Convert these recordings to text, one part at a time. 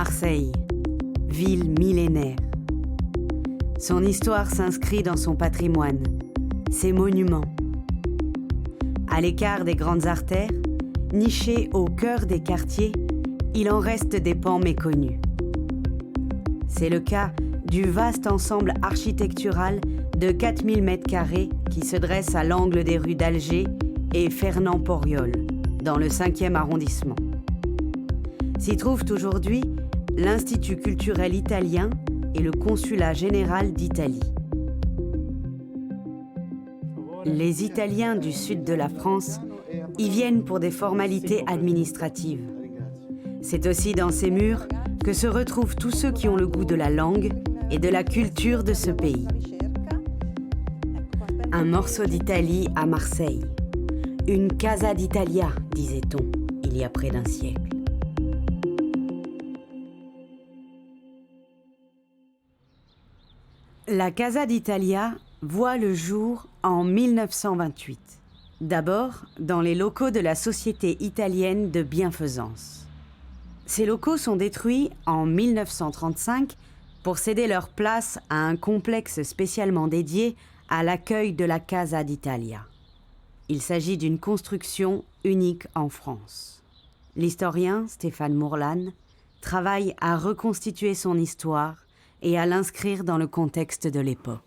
Marseille, ville millénaire. Son histoire s'inscrit dans son patrimoine, ses monuments. À l'écart des grandes artères, niché au cœur des quartiers, il en reste des pans méconnus. C'est le cas du vaste ensemble architectural de 4000 m² qui se dresse à l'angle des rues d'Alger et Fernand-Poriol, dans le 5e arrondissement. S'y trouvent aujourd'hui l'Institut culturel italien et le Consulat général d'Italie. Les Italiens du sud de la France y viennent pour des formalités administratives. C'est aussi dans ces murs que se retrouvent tous ceux qui ont le goût de la langue et de la culture de ce pays. Un morceau d'Italie à Marseille. Une Casa d'Italia, disait-on, il y a près d'un siècle. La Casa d'Italia voit le jour en 1928. D'abord, dans les locaux de la Société italienne de bienfaisance. Ces locaux sont détruits en 1935 pour céder leur place à un complexe spécialement dédié à l'accueil de la Casa d'Italia. Il s'agit d'une construction unique en France. L'historien Stéphane Mourlane travaille à reconstituer son histoire et à l'inscrire dans le contexte de l'époque.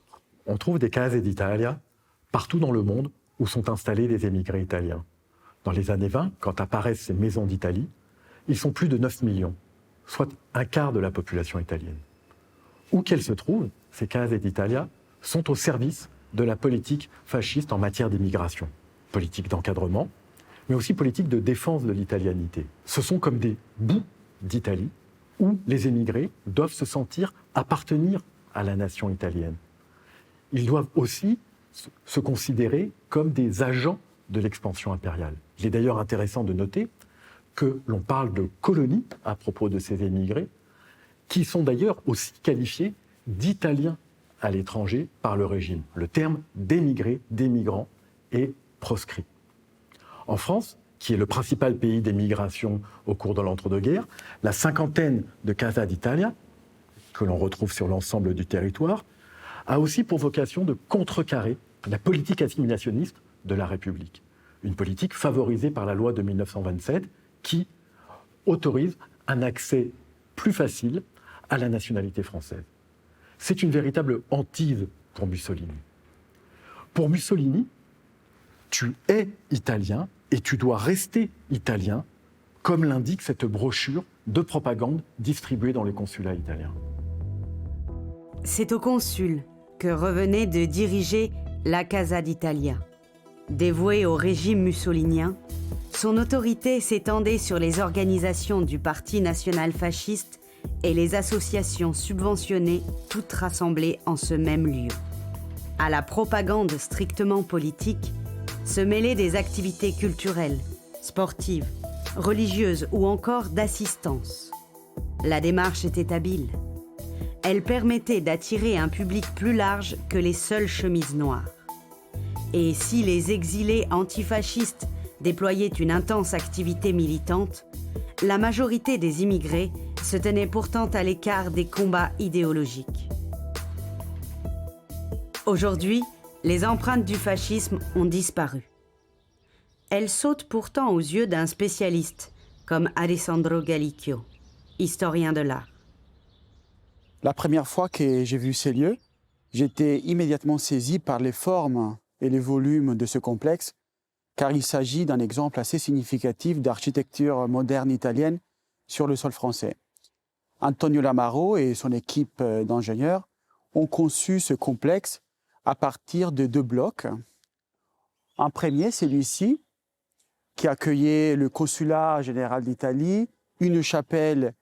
On trouve des Case d'Italia partout dans le monde où sont installés des émigrés italiens. Dans les années 20, quand apparaissent ces maisons d'Italie, ils sont plus de 9 millions, soit un quart de la population italienne. Où qu'elles se trouvent, ces Case d'Italia sont au service de la politique fasciste en matière d'immigration. Politique d'encadrement, mais aussi politique de défense de l'italianité. Ce sont comme des bouts d'Italie où les émigrés doivent se sentir appartenir à la nation italienne. Ils doivent aussi se considérer comme des agents de l'expansion impériale. Il est d'ailleurs intéressant de noter que l'on parle de colonies à propos de ces émigrés, qui sont d'ailleurs aussi qualifiés d'Italiens à l'étranger par le régime. Le terme d'émigrés, d'émigrants est proscrit. En France, qui est le principal pays d'émigration au cours de l'entre-deux-guerres, la cinquantaine de Casa d'Italia, que l'on retrouve sur l'ensemble du territoire, a aussi pour vocation de contrecarrer la politique assimilationniste de la République. Une politique favorisée par la loi de 1927 qui autorise un accès plus facile à la nationalité française. C'est une véritable hantise pour Mussolini. Pour Mussolini, tu es italien et tu dois rester italien, comme l'indique cette brochure de propagande distribuée dans les consulats italiens. C'est au consul que revenait de diriger la Casa d'Italia. Dévoué au régime mussolinien, son autorité s'étendait sur les organisations du Parti national fasciste et les associations subventionnées, toutes rassemblées en ce même lieu. À la propagande strictement politique, se mêlaient des activités culturelles, sportives, religieuses ou encore d'assistance. La démarche était habile. Elle permettait d'attirer un public plus large que les seules chemises noires. Et si les exilés antifascistes déployaient une intense activité militante, la majorité des immigrés se tenait pourtant à l'écart des combats idéologiques. Aujourd'hui, les empreintes du fascisme ont disparu. Elles sautent pourtant aux yeux d'un spécialiste, comme Alessandro Gallicchio, historien de l'art. La première fois que j'ai vu ces lieux, j'étais immédiatement saisi par les formes et les volumes de ce complexe, car il s'agit d'un exemple assez significatif d'architecture moderne italienne sur le sol français. Antonio Lamaro et son équipe d'ingénieurs ont conçu ce complexe à partir de 2 blocs. Un premier, celui-ci, qui accueillait le consulat général d'Italie, une chapelle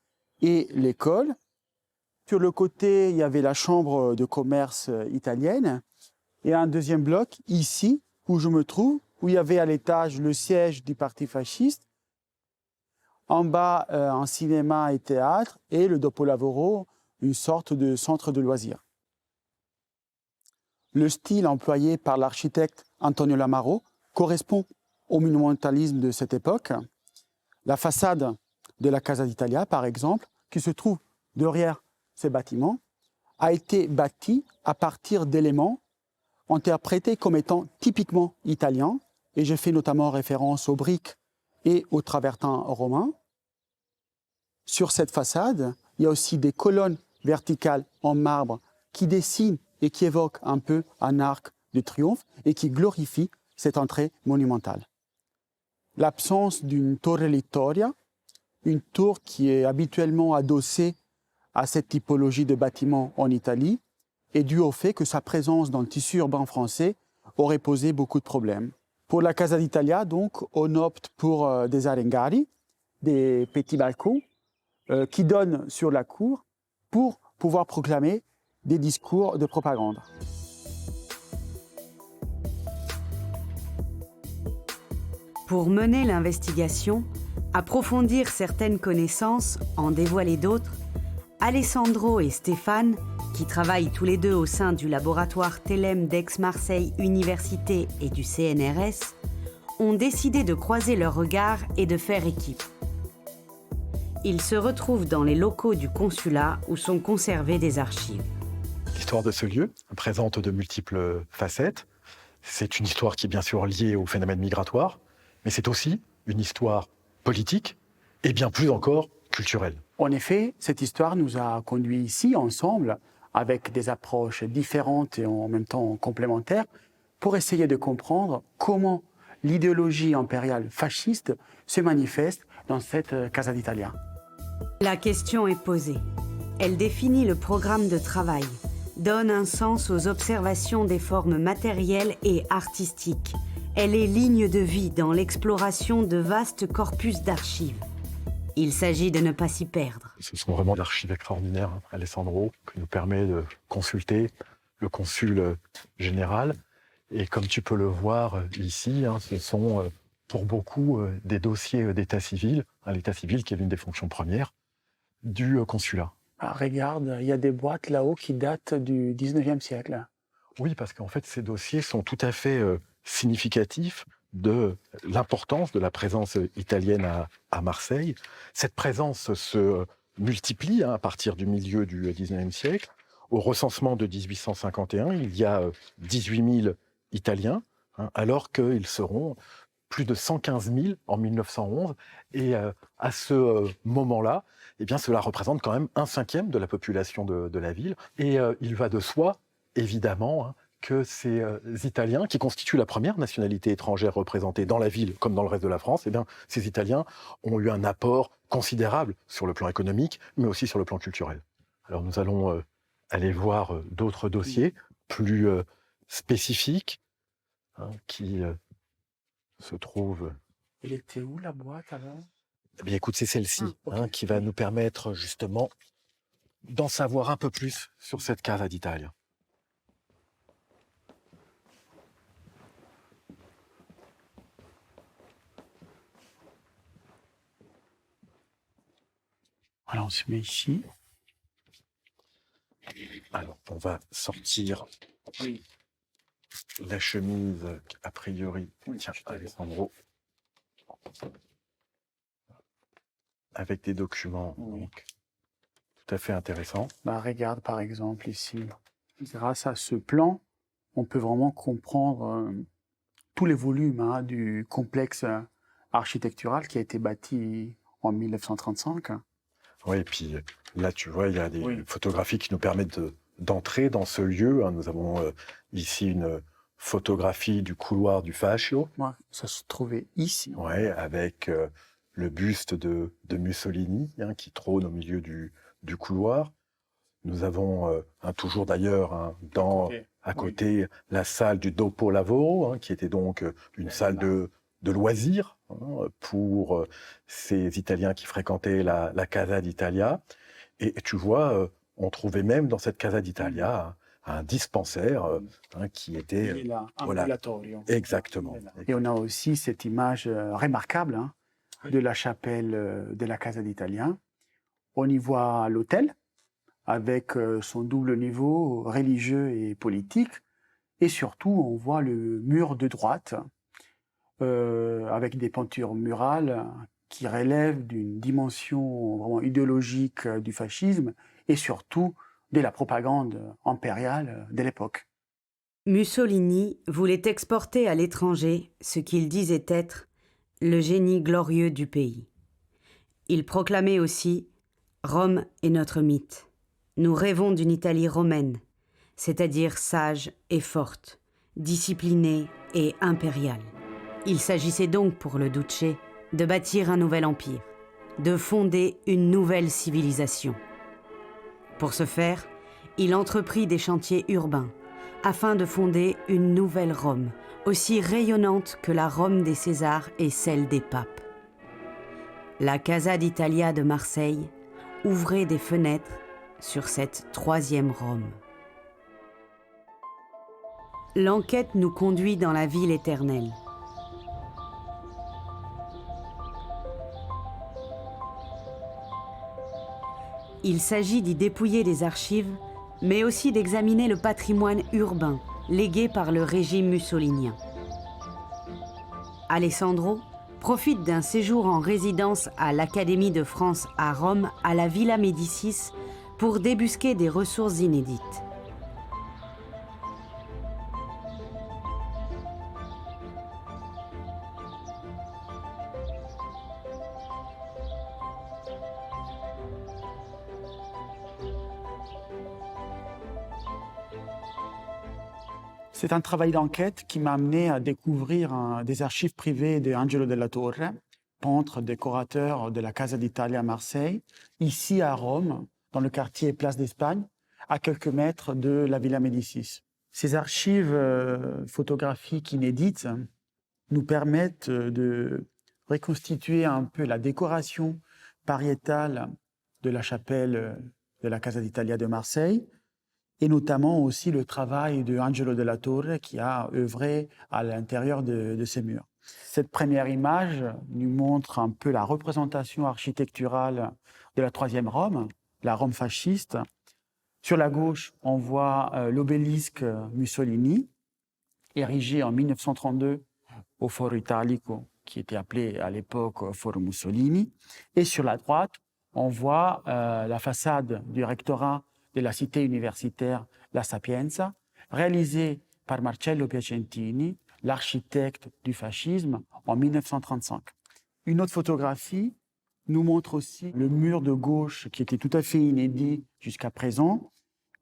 et l'école. Sur le côté, il y avait la chambre de commerce italienne. Et un deuxième bloc, ici, où je me trouve, où il y avait à l'étage le siège du parti fasciste. En bas, un cinéma et théâtre, et le Dopolavoro, une sorte de centre de loisirs. Le style employé par l'architecte Antonio Lamaro correspond au monumentalisme de cette époque. La façade de la Casa d'Italia, par exemple, qui se trouve derrière ce bâtiment a été bâti à partir d'éléments interprétés comme étant typiquement italiens, et je fais notamment référence aux briques et aux travertins romains. Sur cette façade, il y a aussi des colonnes verticales en marbre qui dessinent et qui évoquent un peu un arc de triomphe et qui glorifient cette entrée monumentale. L'absence d'une torre littoria, une tour qui est habituellement adossée à cette typologie de bâtiment en Italie, est due au fait que sa présence dans le tissu urbain français aurait posé beaucoup de problèmes. Pour la Casa d'Italia, donc, on opte pour des arengari, des petits balcons qui donnent sur la cour pour pouvoir proclamer des discours de propagande. Pour mener l'investigation, approfondir certaines connaissances, en dévoiler d'autres, Alessandro et Stéphane, qui travaillent tous les deux au sein du laboratoire TELEM d'Aix-Marseille Université et du CNRS, ont décidé de croiser leurs regards et de faire équipe. Ils se retrouvent dans les locaux du consulat où sont conservées des archives. L'histoire de ce lieu présente de multiples facettes. C'est une histoire qui est bien sûr liée au phénomène migratoire, mais c'est aussi une histoire politique et bien plus encore culturelle. En effet, cette histoire nous a conduits ici, ensemble, avec des approches différentes et en même temps complémentaires, pour essayer de comprendre comment l'idéologie impériale fasciste se manifeste dans cette Casa d'Italia. La question est posée. Elle définit le programme de travail, donne un sens aux observations des formes matérielles et artistiques. Elle est ligne de vie dans l'exploration de vastes corpus d'archives. Il s'agit de ne pas s'y perdre. Ce sont vraiment des archives extraordinaires, Alessandro, qui nous permet de consulter le consul général. Et comme tu peux le voir ici, ce sont pour beaucoup des dossiers d'état civil, l'état civil qui est l'une des fonctions premières du consulat. Ah, regarde, il y a des boîtes là-haut qui datent du 19e siècle. Oui, parce qu'en fait, ces dossiers sont tout à fait significatifs de l'importance de la présence italienne à Marseille. Cette présence se multiplie à partir du milieu du 19e siècle. Au recensement de 1851, il y a 18 000 Italiens, alors qu'ils seront plus de 115 000 en 1911. Et à ce moment-là, eh bien, cela représente quand même 1/5 de la population de la ville. Et il va de soi, évidemment, que ces Italiens, qui constituent la première nationalité étrangère représentée dans la ville comme dans le reste de la France, eh bien, ces Italiens ont eu un apport considérable sur le plan économique, mais aussi sur le plan culturel. Alors nous allons aller voir d'autres dossiers plus spécifiques qui se trouvent... Elle était où la boîte alors ? Eh bien, écoute, c'est celle-ci okay. Qui va nous permettre justement d'en savoir un peu plus sur cette Casa d'Italia. Alors, on se met ici. Alors, on va sortir la chemise, a priori, tiens, Alessandro, avec des documents donc, tout à fait intéressants. Bah, regarde, par exemple, ici. Grâce à ce plan, on peut vraiment comprendre tous les volumes du complexe architectural qui a été bâti en 1935. Oui, et puis là, tu vois, il y a des photographies qui nous permettent d'entrer dans ce lieu. Nous avons ici une photographie du couloir du Fascio. Ouais, ça se trouvait ici. Oui, avec le buste de Mussolini qui trône au milieu du couloir. Nous avons toujours d'ailleurs à côté la salle du Dopo Lavoro, qui était donc une salle de loisirs pour ces Italiens qui fréquentaient la Casa d'Italia. Et tu vois, on trouvait même dans cette Casa d'Italia un dispensaire qui était... ambulatorio. Exactement. Et on a aussi cette image remarquable de la chapelle de la Casa d'Italia. On y voit l'autel avec son double niveau religieux et politique. Et surtout, on voit le mur de droite avec des peintures murales qui relève d'une dimension vraiment idéologique du fascisme et surtout de la propagande impériale de l'époque. Mussolini voulait exporter à l'étranger ce qu'il disait être le génie glorieux du pays. Il proclamait aussi « Rome est notre mythe. Nous rêvons d'une Italie romaine, c'est-à-dire sage et forte, disciplinée et impériale. » Il s'agissait donc pour le Duce de bâtir un nouvel empire, de fonder une nouvelle civilisation. Pour ce faire, il entreprit des chantiers urbains afin de fonder une nouvelle Rome, aussi rayonnante que la Rome des Césars et celle des papes. La Casa d'Italia de Marseille ouvrait des fenêtres sur cette troisième Rome. L'enquête nous conduit dans la ville éternelle. Il s'agit d'y dépouiller des archives, mais aussi d'examiner le patrimoine urbain légué par le régime mussolinien. Alessandro profite d'un séjour en résidence à l'Académie de France à Rome, à la Villa Médicis, pour débusquer des ressources inédites. C'est un travail d'enquête qui m'a amené à découvrir des archives privées de Angelo della Torre, peintre décorateur de la Casa d'Italia à Marseille, ici à Rome, dans le quartier Place d'Espagne, à quelques mètres de la Villa Médicis. Ces archives photographiques inédites nous permettent de reconstituer un peu la décoration pariétale de la chapelle de la Casa d'Italia de Marseille, et notamment aussi le travail de Angelo della Torre qui a œuvré à l'intérieur de ces murs. Cette première image nous montre un peu la représentation architecturale de la troisième Rome, la Rome fasciste. Sur la gauche, on voit l'obélisque Mussolini, érigé en 1932 au Foro Italico, qui était appelé à l'époque Foro Mussolini. Et sur la droite, on voit la façade du rectorat de la cité universitaire La Sapienza, réalisée par Marcello Piacentini, l'architecte du fascisme, en 1935. Une autre photographie nous montre aussi le mur de gauche qui était tout à fait inédit jusqu'à présent.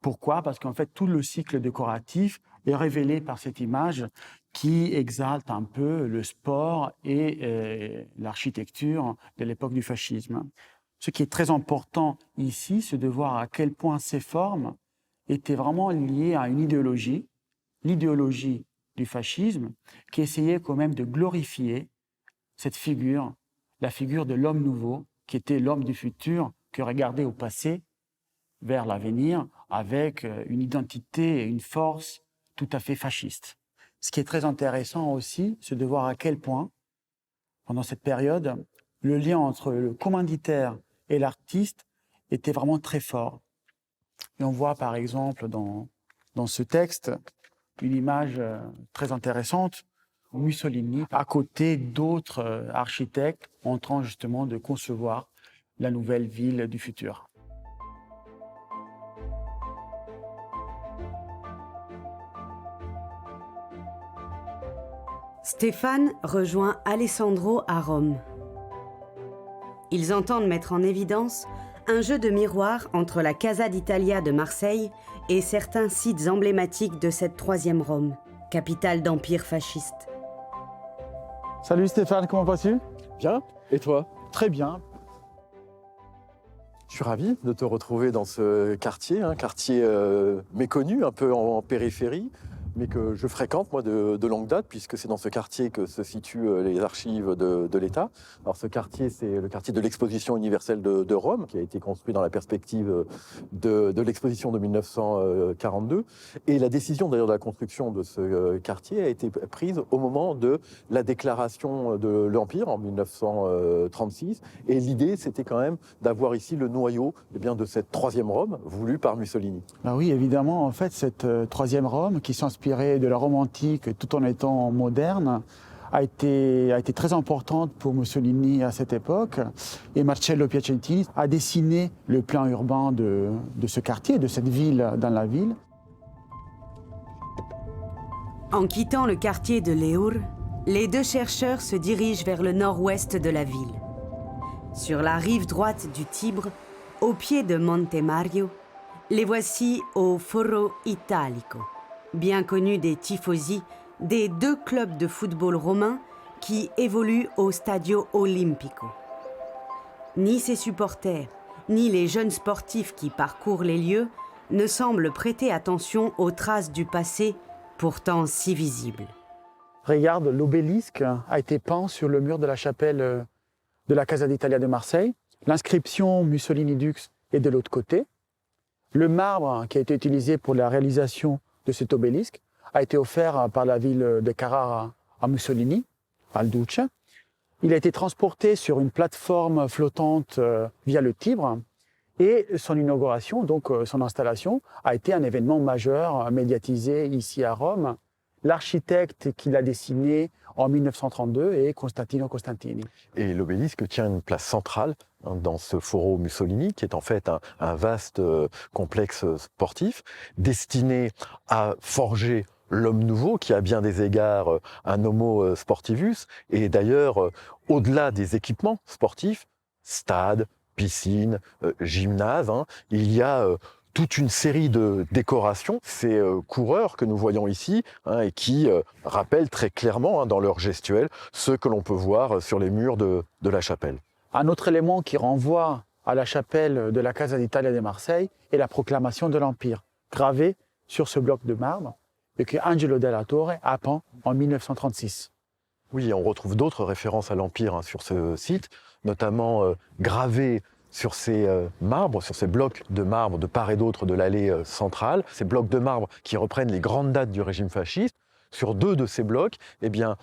Pourquoi? Parce qu'en fait, tout le cycle décoratif est révélé par cette image qui exalte un peu le sport et l'architecture de l'époque du fascisme. Ce qui est très important ici, c'est de voir à quel point ces formes étaient vraiment liées à une idéologie, l'idéologie du fascisme, qui essayait quand même de glorifier cette figure, la figure de l'homme nouveau, qui était l'homme du futur, qui regardait au passé, vers l'avenir, avec une identité et une force tout à fait fasciste. Ce qui est très intéressant aussi, c'est de voir à quel point, pendant cette période, le lien entre le commanditaire et l'artiste était vraiment très fort. Et on voit par exemple dans ce texte une image très intéressante, Mussolini à côté d'autres architectes en train justement de concevoir la nouvelle ville du futur. Stéphane rejoint Alessandro à Rome. Ils entendent mettre en évidence un jeu de miroir entre la Casa d'Italia de Marseille et certains sites emblématiques de cette troisième Rome, capitale d'empire fasciste. Salut Stéphane, comment vas-tu? Bien, et toi? Très bien. Je suis ravi de te retrouver dans ce quartier, un quartier méconnu, un peu en périphérie, mais que je fréquente moi de longue date, puisque c'est dans ce quartier que se situent les archives de l'État. Alors ce quartier, c'est le quartier de l'exposition universelle de Rome, qui a été construit dans la perspective de l'exposition de 1942. Et la décision d'ailleurs de la construction de ce quartier a été prise au moment de la déclaration de l'Empire en 1936. Et l'idée, c'était quand même d'avoir ici le noyau de cette troisième Rome voulue par Mussolini. Ah oui, évidemment, en fait, cette troisième Rome qui s'inspirait de la Rome antique tout en étant moderne, a été très importante pour Mussolini à cette époque. Et Marcello Piacentini a dessiné le plan urbain de ce quartier, de cette ville dans la ville. En quittant le quartier de Leur, les deux chercheurs se dirigent vers le nord-ouest de la ville. Sur la rive droite du Tibre, au pied de Monte Mario, les voici au Foro Italico, bien connu des tifosi des deux clubs de football romains qui évoluent au Stadio Olimpico. Ni ses supporters, ni les jeunes sportifs qui parcourent les lieux ne semblent prêter attention aux traces du passé, pourtant si visibles. Regarde, l'obélisque a été peint sur le mur de la chapelle de la Casa d'Italia de Marseille. L'inscription Mussolini Dux est de l'autre côté. Le marbre qui a été utilisé pour la réalisation de cet obélisque a été offert par la ville de Carrara à Mussolini, al Duce. Il a été transporté sur une plateforme flottante via le Tibre et son inauguration, donc son installation, a été un événement majeur médiatisé ici à Rome. L'architecte qui l'a dessiné en 1932 est Constantino Costantini. Et l'obélisque tient une place centrale dans ce Foro Mussolini, qui est en fait un vaste complexe sportif destiné à forger l'homme nouveau, qui a bien des égards un homo sportivus. Et d'ailleurs, au-delà des équipements sportifs, stade, piscine, gymnase, il y a toute une série de décorations, ces coureurs que nous voyons ici, et qui rappellent très clairement dans leur gestuelle ce que l'on peut voir sur les murs de la chapelle. Un autre élément qui renvoie à la chapelle de la Casa d'Italia de Marseille est la proclamation de l'Empire, gravée sur ce bloc de marbre, et que Angelo Della Torre a peint en 1936. Oui, on retrouve d'autres références à l'Empire sur ce site, notamment gravées sur ces marbres, sur ces blocs de marbre de part et d'autre de l'allée centrale, ces blocs de marbre qui reprennent les grandes dates du régime fasciste. Sur deux de ces blocs,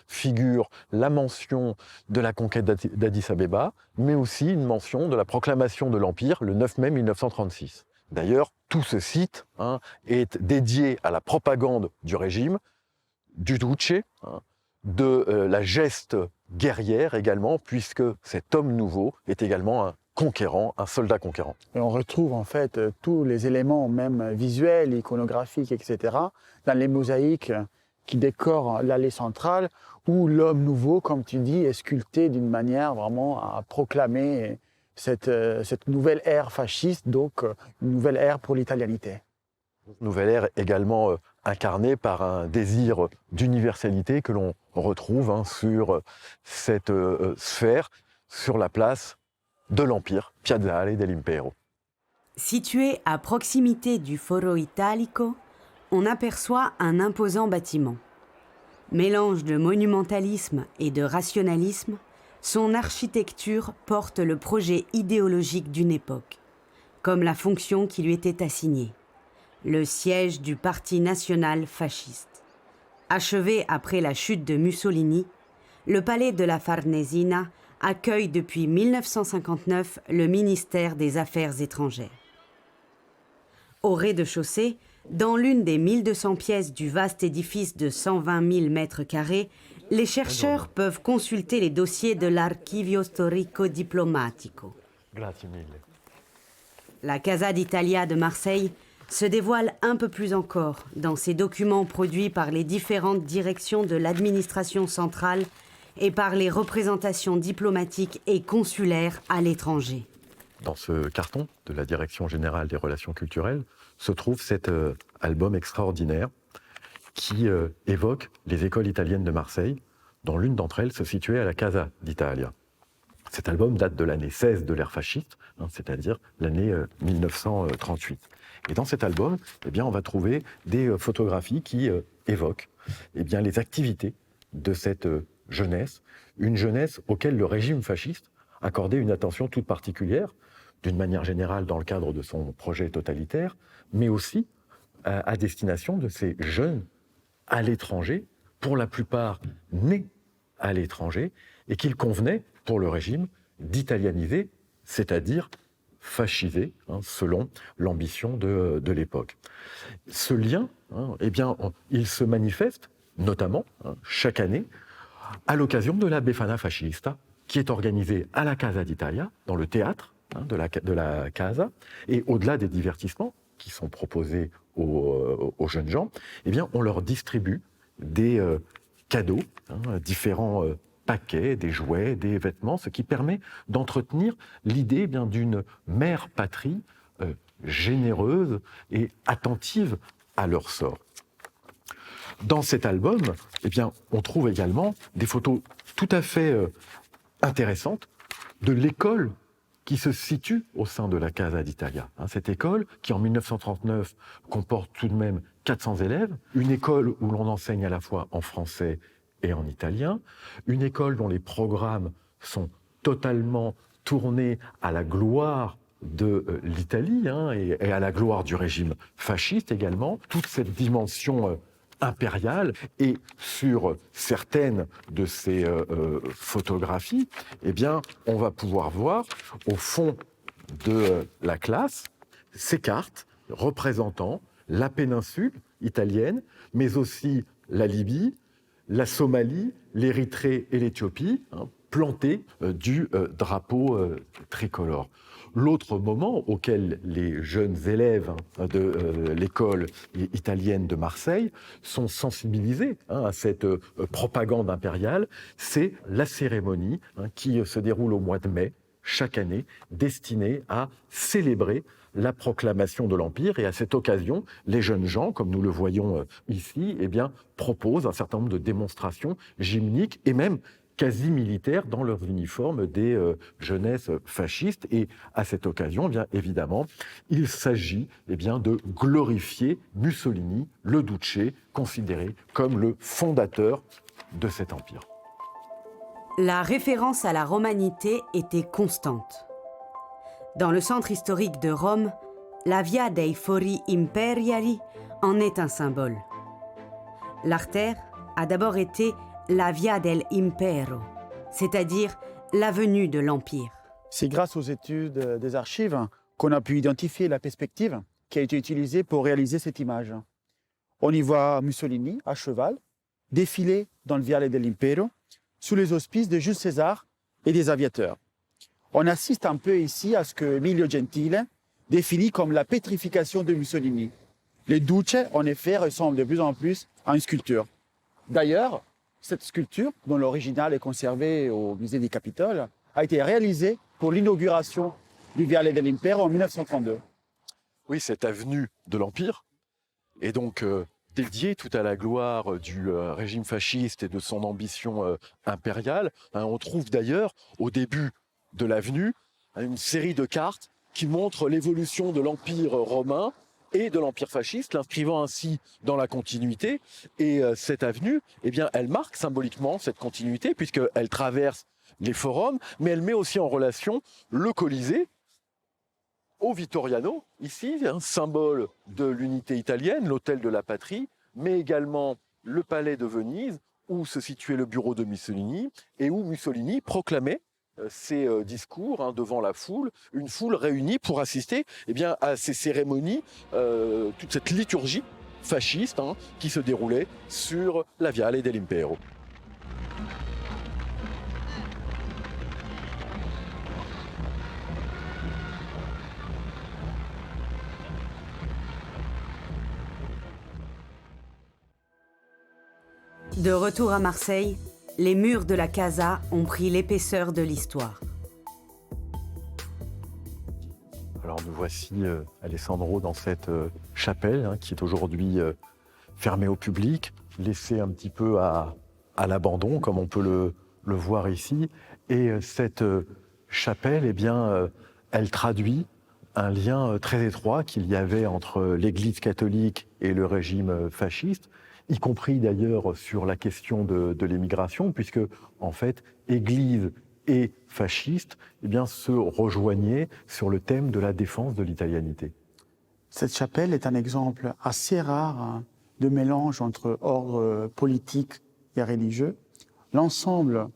figure la mention de la conquête d'Addis Abeba, mais aussi une mention de la proclamation de l'Empire le 9 mai 1936. D'ailleurs, tout ce site est dédié à la propagande du régime, du Duce, de la geste guerrière également, puisque cet homme nouveau est également un conquérant, un soldat conquérant. Et on retrouve en fait tous les éléments, même visuels, iconographiques, etc., dans les mosaïques qui décorent l'allée centrale, où l'homme nouveau, comme tu dis, est sculpté d'une manière vraiment à proclamer cette nouvelle ère fasciste, donc une nouvelle ère pour l'italianité. Nouvelle ère également incarnée par un désir d'universalité que l'on retrouve sur cette sphère, sur la place de l'Empire, Piazzale dell'Impero. Situé à proximité du Foro Italico, on aperçoit un imposant bâtiment. Mélange de monumentalisme et de rationalisme, son architecture porte le projet idéologique d'une époque, comme la fonction qui lui était assignée, le siège du Parti national fasciste. Achevé après la chute de Mussolini, le palais de la Farnesina accueille depuis 1959 le ministère des Affaires étrangères. Au rez-de-chaussée, dans l'une des 1200 pièces du vaste édifice de 120 000 mètres carrés, les chercheurs peuvent consulter les dossiers de l'Archivio Storico Diplomatico. Grazie mille. La Casa d'Italia de Marseille se dévoile un peu plus encore dans ces documents produits par les différentes directions de l'administration centrale et par les représentations diplomatiques et consulaires à l'étranger. Dans ce carton de la Direction générale des relations culturelles se trouve cet album extraordinaire qui évoque les écoles italiennes de Marseille, dont l'une d'entre elles se situait à la Casa d'Italia. Cet album date de l'année 16 de l'ère fasciste, c'est-à-dire l'année 1938. Et dans cet album, on va trouver des photographies qui évoquent les activités de cette jeunesse, une jeunesse auquel le régime fasciste accordait une attention toute particulière, d'une manière générale dans le cadre de son projet totalitaire, mais aussi à destination de ces jeunes à l'étranger, pour la plupart nés à l'étranger, et qu'il convenait, pour le régime, d'italianiser, c'est-à-dire fasciser, selon l'ambition de l'époque. Ce lien, il se manifeste, notamment, chaque année, à l'occasion de la Befana Fascista, qui est organisée à la Casa d'Italia, dans le théâtre de la Casa, et au-delà des divertissements qui sont proposés aux jeunes gens, eh bien, on leur distribue des cadeaux, différents paquets, des jouets, des vêtements, ce qui permet d'entretenir l'idée d'une mère patrie généreuse et attentive à leur sort. Dans cet album, eh bien, on trouve également des photos tout à fait intéressantes de l'école qui se situe au sein de la Casa d'Italia. Cette école qui, en 1939, comporte tout de même 400 élèves, une école où l'on enseigne à la fois en français et en italien, une école dont les programmes sont totalement tournés à la gloire de l'Italie et à la gloire du régime fasciste également. Toute cette dimension impériale, et sur certaines de ces photographies, eh bien, on va pouvoir voir au fond de la classe ces cartes représentant la péninsule italienne, mais aussi la Libye, la Somalie, l'Érythrée et l'Éthiopie, plantées du drapeau tricolore. L'autre moment auquel les jeunes élèves de l'école italienne de Marseille sont sensibilisés à cette propagande impériale, c'est la cérémonie qui se déroule au mois de mai chaque année, destinée à célébrer la proclamation de l'Empire. Et à cette occasion, les jeunes gens, comme nous le voyons ici, eh bien, proposent un certain nombre de démonstrations gymniques et même quasi militaires dans leurs uniformes des jeunesses fascistes. Et à cette occasion, eh bien, évidemment, il s'agit de glorifier Mussolini, le Duce, considéré comme le fondateur de cet empire. La référence à la romanité était constante. Dans le centre historique de Rome, la Via dei Fori Imperiali en est un symbole. L'artère a d'abord été la Via del Impero, c'est-à-dire l'avenue de l'Empire. C'est grâce aux études des archives qu'on a pu identifier la perspective qui a été utilisée pour réaliser cette image. On y voit Mussolini à cheval, défiler dans le Viale dell'Impero, sous les auspices de Jules César et des aviateurs. On assiste un peu ici à ce que Emilio Gentile définit comme la pétrification de Mussolini. Les Duce, en effet, ressemblent de plus en plus à une sculpture. D'ailleurs, cette sculpture, dont l'original est conservé au musée du Capitole, a été réalisée pour l'inauguration du Viale dell'Impero en 1932. Oui, cette avenue de l'Empire est donc dédiée tout à la gloire du régime fasciste et de son ambition impériale. On trouve d'ailleurs, au début de l'avenue, une série de cartes qui montrent l'évolution de l'Empire romain et de l'Empire fasciste, l'inscrivant ainsi dans la continuité. Et cette avenue, eh bien, elle marque symboliquement cette continuité, puisqu'elle traverse les forums, mais elle met aussi en relation le Colisée au Vittoriano, ici, un symbole de l'unité italienne, l'hôtel de la patrie, mais également le palais de Venise, où se situait le bureau de Mussolini, et où Mussolini proclamait ces discours devant la foule, une foule réunie pour assister à ces cérémonies, toute cette liturgie fasciste qui se déroulait sur la Viale dell'Impero. De retour à Marseille, les murs de la Casa ont pris l'épaisseur de l'histoire. Alors nous voici, Alessandro, dans cette chapelle qui est aujourd'hui fermée au public, laissée un petit peu à l'abandon, comme on peut le voir ici. Et cette chapelle, eh bien, elle traduit un lien très étroit qu'il y avait entre l'Église catholique et le régime fasciste, y compris d'ailleurs sur la question de l'émigration, puisque en fait, Église et fascistes eh bien, se rejoignaient sur le thème de la défense de l'italianité. Cette chapelle est un exemple assez rare de mélange entre ordre politique et religieux. L'ensemble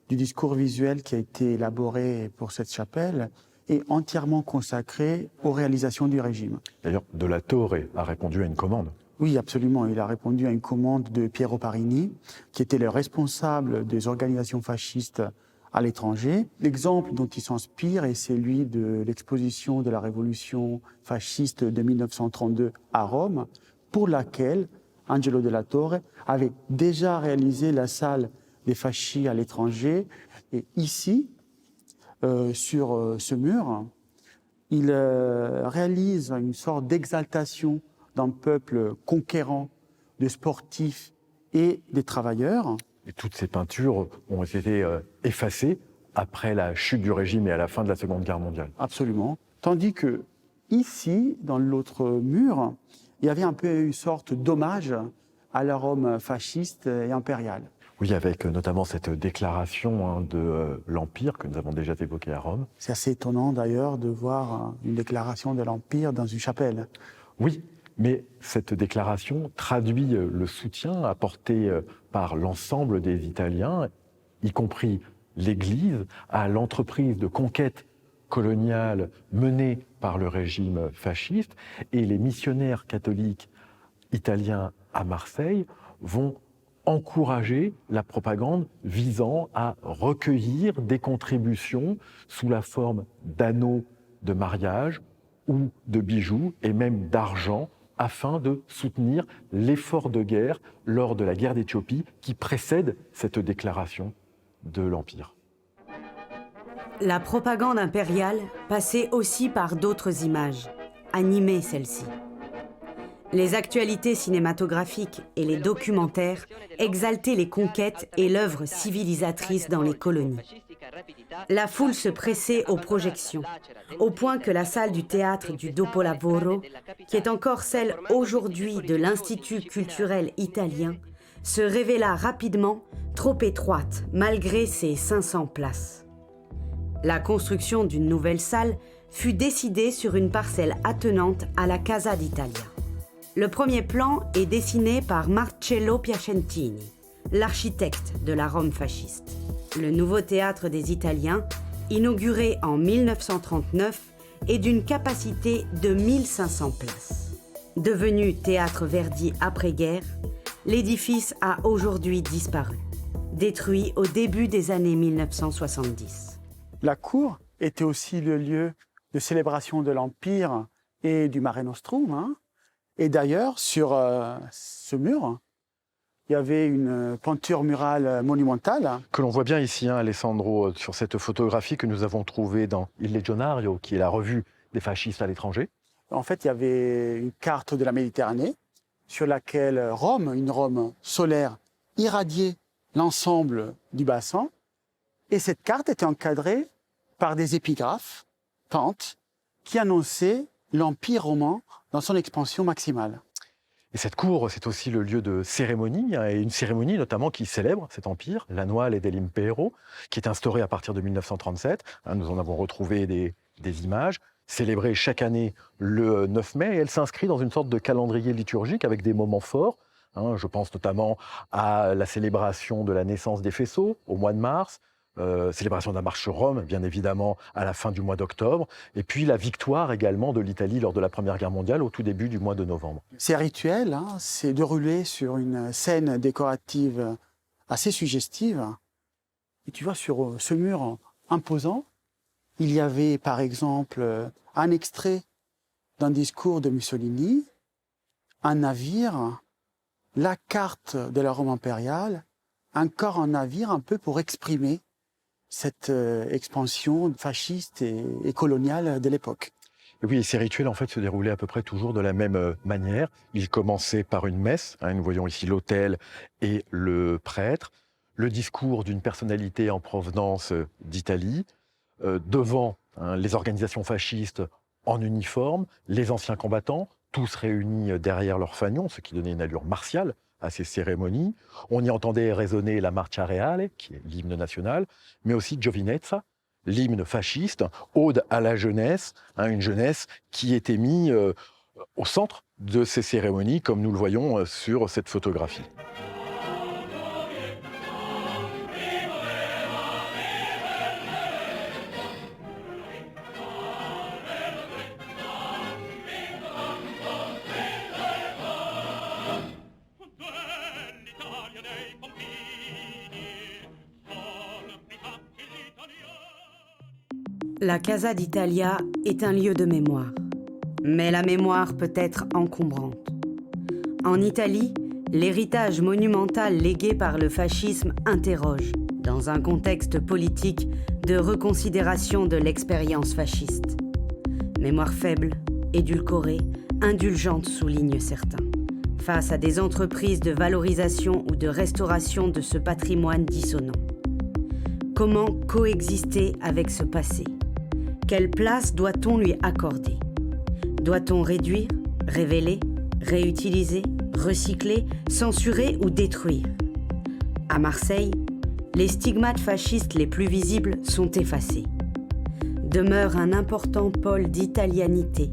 du discours visuel qui a été élaboré pour cette chapelle est entièrement consacré aux réalisations du régime. D'ailleurs, De la Torre a répondu à une commande. Oui, absolument. Il a répondu à une commande de Piero Parini, qui était le responsable des organisations fascistes à l'étranger. L'exemple dont il s'inspire est celui de l'exposition de la révolution fasciste de 1932 à Rome, pour laquelle Angelo Della Torre avait déjà réalisé la salle des fascistes à l'étranger. Et ici, sur ce mur, il réalise une sorte d'exaltation d'un peuple conquérant, de sportifs et des travailleurs. Et toutes ces peintures ont été effacées après la chute du régime et à la fin de la Seconde Guerre mondiale. Absolument. Tandis que ici, dans l'autre mur, il y avait un peu une sorte d'hommage à la Rome fasciste et impériale. Oui, avec notamment cette déclaration de l'Empire que nous avons déjà évoquée à Rome. C'est assez étonnant d'ailleurs de voir une déclaration de l'Empire dans une chapelle. Oui, mais cette déclaration traduit le soutien apporté par l'ensemble des Italiens, y compris l'Église, à l'entreprise de conquête coloniale menée par le régime fasciste. Et les missionnaires catholiques italiens à Marseille vont encourager la propagande visant à recueillir des contributions sous la forme d'anneaux de mariage ou de bijoux et même d'argent afin de soutenir l'effort de guerre lors de la guerre d'Éthiopie qui précède cette déclaration de l'Empire. La propagande impériale passait aussi par d'autres images, animait celles-ci. Les actualités cinématographiques et les documentaires exaltaient les conquêtes et l'œuvre civilisatrice dans les colonies. La foule se pressait aux projections, au point que la salle du théâtre du Dopolavoro, qui est encore celle aujourd'hui de l'Institut culturel italien, se révéla rapidement trop étroite malgré ses 500 places. La construction d'une nouvelle salle fut décidée sur une parcelle attenante à la Casa d'Italia. Le premier plan est dessiné par Marcello Piacentini, l'architecte de la Rome fasciste. Le nouveau théâtre des Italiens, inauguré en 1939, est d'une capacité de 1500 places. Devenu théâtre Verdi après-guerre, l'édifice a aujourd'hui disparu, détruit au début des années 1970. La cour était aussi le lieu de célébration de l'Empire et du Mare Nostrum. Et d'ailleurs, sur ce mur, il y avait une peinture murale monumentale. Que l'on voit bien ici, Alessandro, sur cette photographie que nous avons trouvée dans Il Legionario, qui est la revue des fascistes à l'étranger. En fait, il y avait une carte de la Méditerranée sur laquelle Rome, une Rome solaire, irradiait l'ensemble du bassin. Et cette carte était encadrée par des épigraphes peintes qui annonçaient l'Empire romain dans son expansion maximale. Et cette cour, c'est aussi le lieu de cérémonie, et une cérémonie notamment qui célèbre cet empire, l'Annuale dell'Impero, qui est instaurée à partir de 1937. Nous en avons retrouvé des images, célébrée chaque année le 9 mai, et elle s'inscrit dans une sorte de calendrier liturgique avec des moments forts. Je pense notamment à la célébration de la naissance d'Efeso au mois de mars, célébration de la marche sur Rome, bien évidemment, à la fin du mois d'octobre, et puis la victoire également de l'Italie lors de la Première Guerre mondiale au tout début du mois de novembre. Ces rituels, c'est déroulé sur une scène décorative assez suggestive. Et tu vois, sur ce mur imposant, il y avait par exemple un extrait d'un discours de Mussolini, un navire, la carte de la Rome impériale, encore un navire un peu pour exprimer cette expansion fasciste et coloniale de l'époque. Et oui, et ces rituels en fait se déroulaient à peu près toujours de la même manière. Ils commençaient par une messe, nous voyons ici l'autel et le prêtre, le discours d'une personnalité en provenance d'Italie, devant les organisations fascistes en uniforme, les anciens combattants, tous réunis derrière leur fanion, ce qui donnait une allure martiale à ces cérémonies. On y entendait résonner la Marcia Reale, qui est l'hymne national, mais aussi Giovinezza, l'hymne fasciste, ode à la jeunesse, une jeunesse qui était mise au centre de ces cérémonies, comme nous le voyons sur cette photographie. La Casa d'Italia est un lieu de mémoire. Mais la mémoire peut être encombrante. En Italie, l'héritage monumental légué par le fascisme interroge, dans un contexte politique de reconsidération de l'expérience fasciste. Mémoire faible, édulcorée, indulgente, soulignent certains, face à des entreprises de valorisation ou de restauration de ce patrimoine dissonant. Comment coexister avec ce passé ? Quelle place doit-on lui accorder ? Doit-on réduire, révéler, réutiliser, recycler, censurer ou détruire ? À Marseille, les stigmates fascistes les plus visibles sont effacés. Demeure un important pôle d'italianité,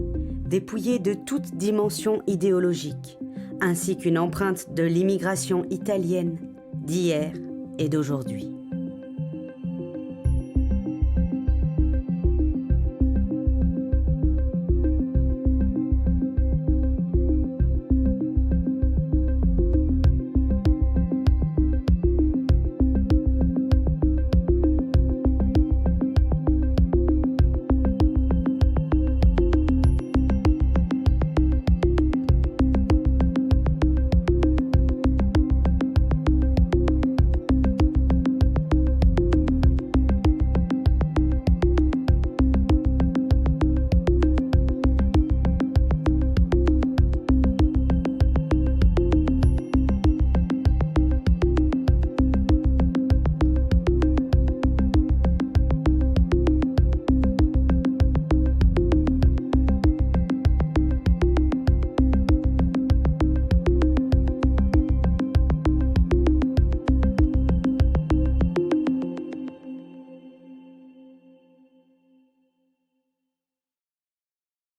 dépouillé de toute dimension idéologique, ainsi qu'une empreinte de l'immigration italienne d'hier et d'aujourd'hui.